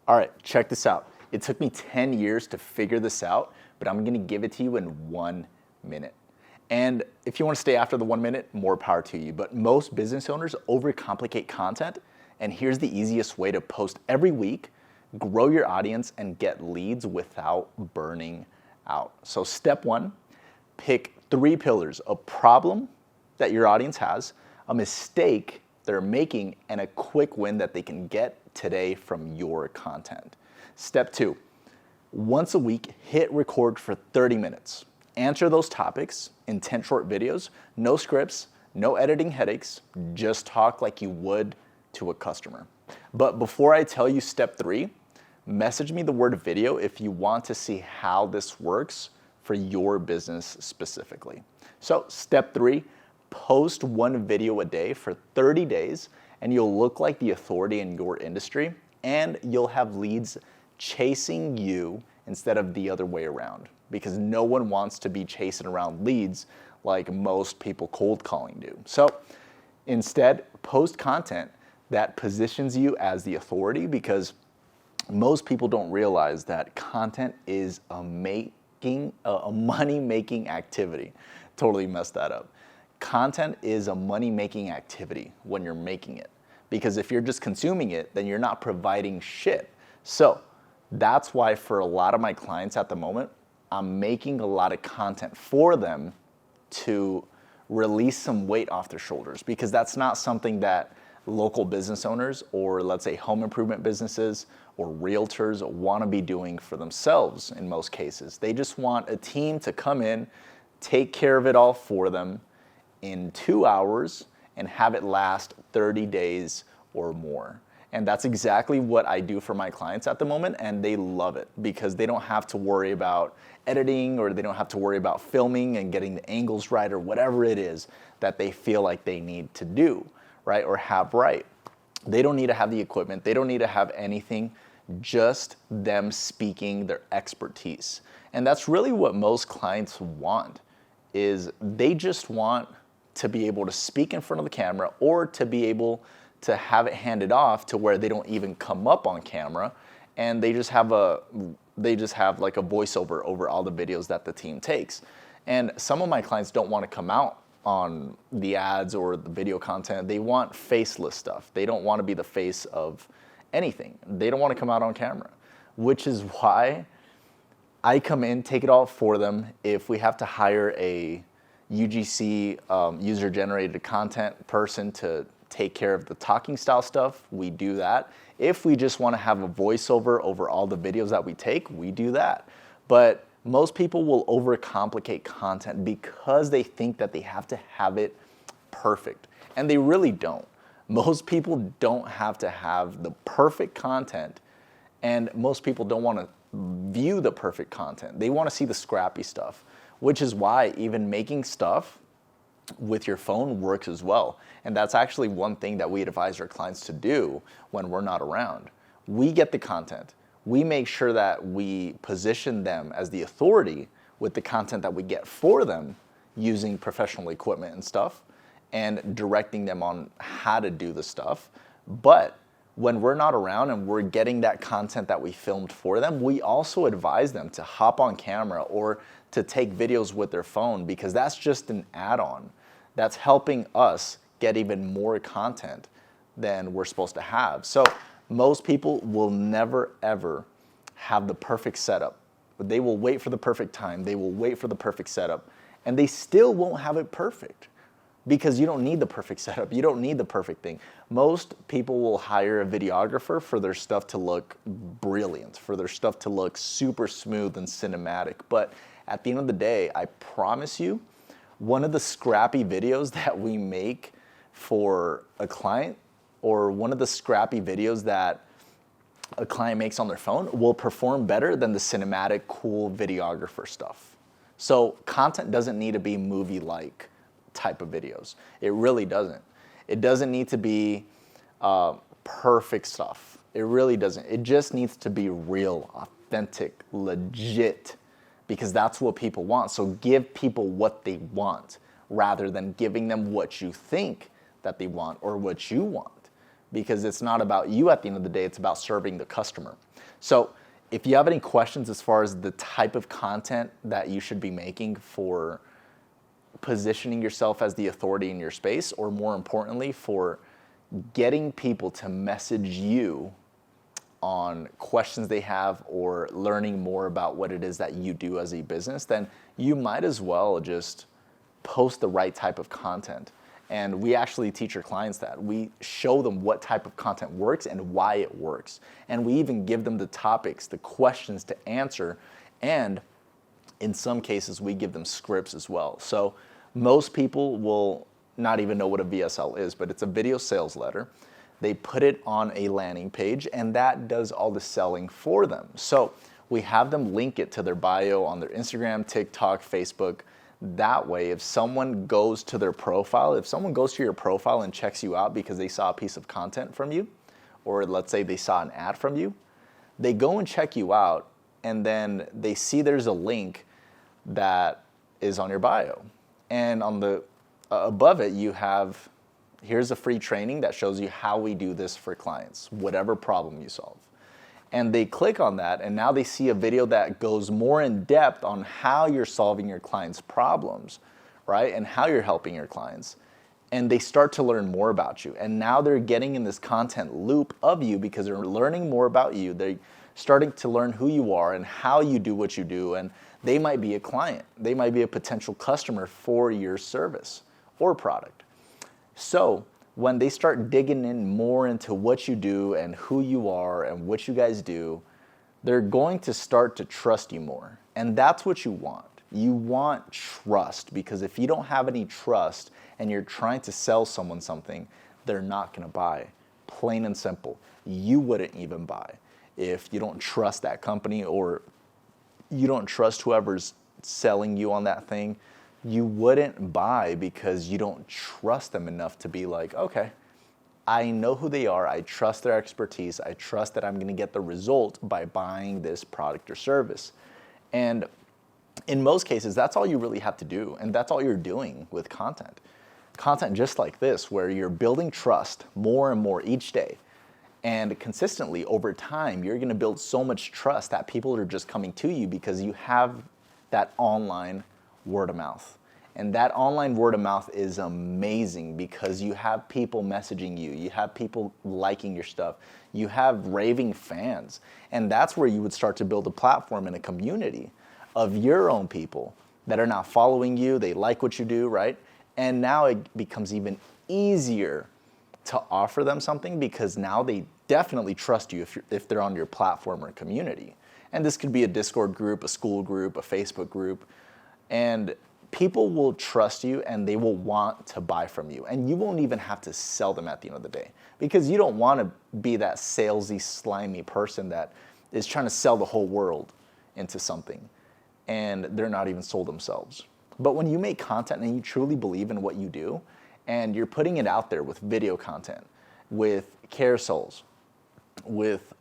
All right, check this out. It took me 10 years to figure this out, but I'm gonna give it to you in 1 minute. And if you wanna stay after the 1 minute, more power to you. But most business owners overcomplicate content, and here's the easiest way to post every week, grow your audience, and get leads without burning out. So step one, pick 3 pillars: a problem that your audience has, a mistake they're making, and a quick win that they can get today from your content. Step 2, once a week, hit record for 30 minutes. Answer those topics in 10 short videos, no scripts, no editing headaches, just talk like you would to a customer. But before I tell you step 3, message me the word video if you want to see how this works for your business specifically. So step 3, post 1 video a day for 30 days and you'll look like the authority in your industry and you'll have leads chasing you instead of the other way around, because no one wants to be chasing around leads like most people cold calling do. So instead, post content that positions you as the authority, because most people don't realize that content is a money-making activity. Totally messed that up. Content is a money-making activity when you're making it, because if you're just consuming it, then you're not providing shit. So that's why for a lot of my clients at the moment, I'm making a lot of content for them to release some weight off their shoulders, because that's not something that local business owners or let's say home improvement businesses or realtors want to be doing for themselves in most cases. They just want a team to come in, take care of it all for them in 2 hours and have it last 30 days or more. And that's exactly what I do for my clients at the moment, and they love it because they don't have to worry about editing, or they don't have to worry about filming and getting the angles right, or whatever it is that they feel like they need to do, right, or have right. They don't need to have the equipment. They don't need to have anything, just them speaking their expertise. And that's really what most clients want, is they just want to be able to speak in front of the camera, or to be able to have it handed off to where they don't even come up on camera, and they just have like a voiceover over all the videos that the team takes. And some of my clients don't want to come out on the ads or the video content. They want faceless stuff. They don't want to be the face of anything. They don't want to come out on camera, which is why I come in, take it all for them. If we have to hire a UGC, user-generated content person to take care of the talking style stuff, we do that. If we just want to have a voiceover over all the videos that we take, we do that. But most people will overcomplicate content because they think that they have to have it perfect, and they really don't. Most people don't have to have the perfect content, and most people don't want to view the perfect content. They want to see the scrappy stuff, which is why even making stuff with your phone works as well. And that's actually one thing that we advise our clients to do when we're not around. We get the content. We make sure that we position them as the authority with the content that we get for them, using professional equipment and stuff, and directing them on how to do the stuff. But when we're not around and we're getting that content that we filmed for them, we also advise them to hop on camera or to take videos with their phone, because that's just an add-on. That's helping us get even more content than we're supposed to have. So most people will never ever have the perfect setup. They will wait for the perfect time. They will wait for the perfect setup, and they still won't have it perfect, because you don't need the perfect setup. You don't need the perfect thing. Most people will hire a videographer for their stuff to look brilliant, for their stuff to look super smooth and cinematic. But at the end of the day, I promise you, one of the scrappy videos that we make for a client, or one of the scrappy videos that a client makes on their phone, will perform better than the cinematic, cool videographer stuff. So content doesn't need to be movie-like type of videos. It really doesn't. It doesn't need to be perfect stuff. It really doesn't. It just needs to be real, authentic, legit, because that's what people want. So give people what they want rather than giving them what you think that they want or what you want, because it's not about you at the end of the day, it's about serving the customer. So if you have any questions as far as the type of content that you should be making for positioning yourself as the authority in your space, or more importantly, for getting people to message you on questions they have or learning more about what it is that you do as a business, then you might as well just post the right type of content. And we actually teach our clients that. We show them what type of content works and why it works. And we even give them the topics, the questions to answer. And in some cases, we give them scripts as well. So most people will not even know what a VSL is, but it's a video sales letter. They put it on a landing page, and that does all the selling for them. So we have them link it to their bio on their Instagram, TikTok, Facebook. That way, if someone goes to their profile, if someone goes to your profile and checks you out because they saw a piece of content from you, or let's say they saw an ad from you, they go and check you out, and then they see there's a link that is on your bio. And on the above it, you have, here's a free training that shows you how we do this for clients, whatever problem you solve. And they click on that, and now they see a video that goes more in depth on how you're solving your clients' problems, right? And how you're helping your clients. And they start to learn more about you. And now they're getting in this content loop of you because they're learning more about you. They're starting to learn who you are and how you do what you do. And they might be a client. They might be a potential customer for your service or product. So when they start digging in more into what you do and who you are and what you guys do, they're going to start to trust you more. And that's what you want. You want trust, because if you don't have any trust and you're trying to sell someone something, they're not going to buy. Plain and simple. You wouldn't even buy if you don't trust that company, or you don't trust whoever's selling you on that thing. You wouldn't buy because you don't trust them enough to be like, okay, I know who they are, I trust their expertise, I trust that I'm gonna get the result by buying this product or service. And in most cases, that's all you really have to do, and that's all you're doing with content. Content just like this, where you're building trust more and more each day. And consistently over time, you're gonna build so much trust that people are just coming to you because you have that online word of mouth. And that online word of mouth is amazing because you have people messaging you, you have people liking your stuff, you have raving fans. And that's where you would start to build a platform and a community of your own people that are now following you, they like what you do, right? And now it becomes even easier to offer them something because now they definitely trust you if they're on your platform or community. And this could be a Discord group, a school group, a Facebook group. And people will trust you and they will want to buy from you. And you won't even have to sell them at the end of the day, because you don't want to be that salesy, slimy person that is trying to sell the whole world into something and they're not even sold themselves. But when you make content and you truly believe in what you do and you're putting it out there with video content, with carousels, with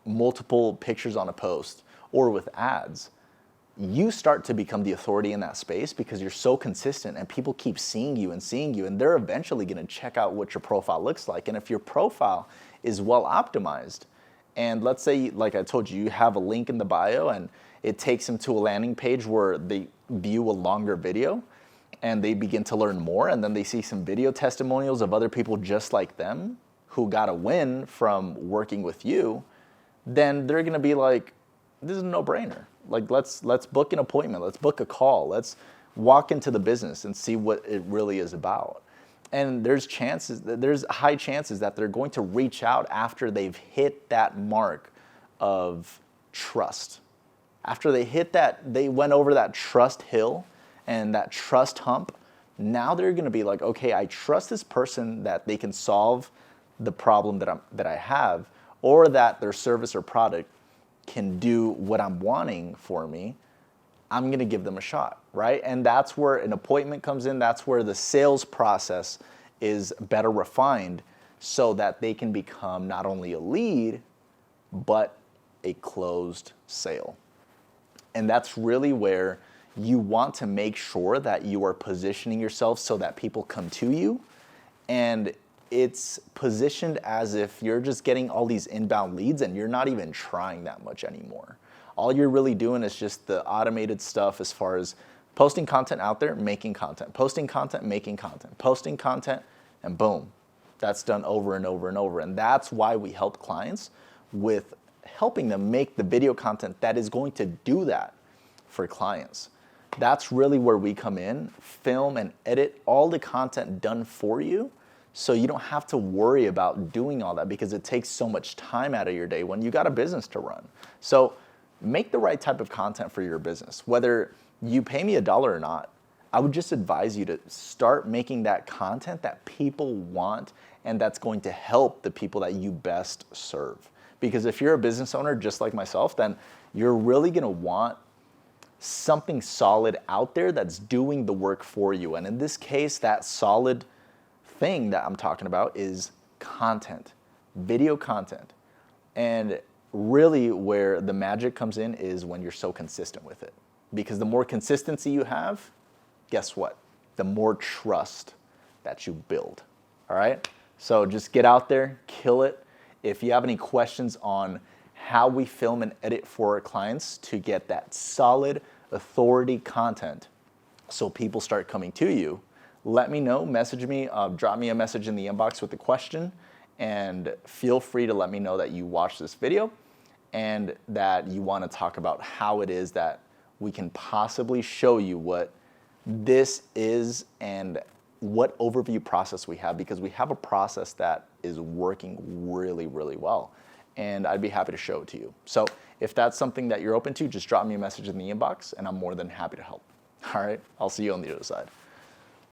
multiple pictures on a post, or with ads, you start to become the authority in that space because you're so consistent and people keep seeing you and they're eventually going to check out what your profile looks like. And if your profile is well optimized, and let's say, like I told you, you have a link in the bio and it takes them to a landing page where they view a longer video and they begin to learn more, and then they see some video testimonials of other people just like them who got a win from working with you, then they're going to be like, this is a no-brainer. Like, let's book an appointment. Let's book a call. Let's walk into the business and see what it really is about. And there's high chances that they're going to reach out after they've hit that mark of trust. After they hit that, they went over that trust hill and that trust hump. Now they're going to be like, okay, I trust this person that they can solve the problem that I have, or that their service or product can do what I'm wanting for me. I'm going to give them a shot, right? And that's where an appointment comes in. That's where the sales process is better refined so that they can become not only a lead, but a closed sale. And that's really where you want to make sure that you are positioning yourself so that people come to you. And it's positioned as if you're just getting all these inbound leads and you're not even trying that much anymore. All you're really doing is just the automated stuff as far as posting content out there, making content, posting content, making content, posting content, and boom, that's done over and over and over. And that's why we help clients with helping them make the video content that is going to do that for clients. That's really where we come in, film and edit all the content done for you, so you don't have to worry about doing all that because it takes so much time out of your day when you got a business to run. So make the right type of content for your business. Whether you pay me $1 or not, I would just advise you to start making that content that people want and that's going to help the people that you best serve. Because if you're a business owner just like myself, then you're really gonna want something solid out there that's doing the work for you. And in this case, that solid thing that I'm talking about is content, video content. And really where the magic comes in is when you're so consistent with it. Because the more consistency you have, guess what? The more trust that you build, all right? So just get out there, kill it. If you have any questions on how we film and edit for our clients to get that solid authority content so people start coming to you, let me know, message me, drop me a message in the inbox with a question, and feel free to let me know that you watched this video and that you want to talk about how it is that we can possibly show you what this is and what overview process we have, because we have a process that is working really, really well. And I'd be happy to show it to you. So if that's something that you're open to, just drop me a message in the inbox and I'm more than happy to help. All right, I'll see you on the other side.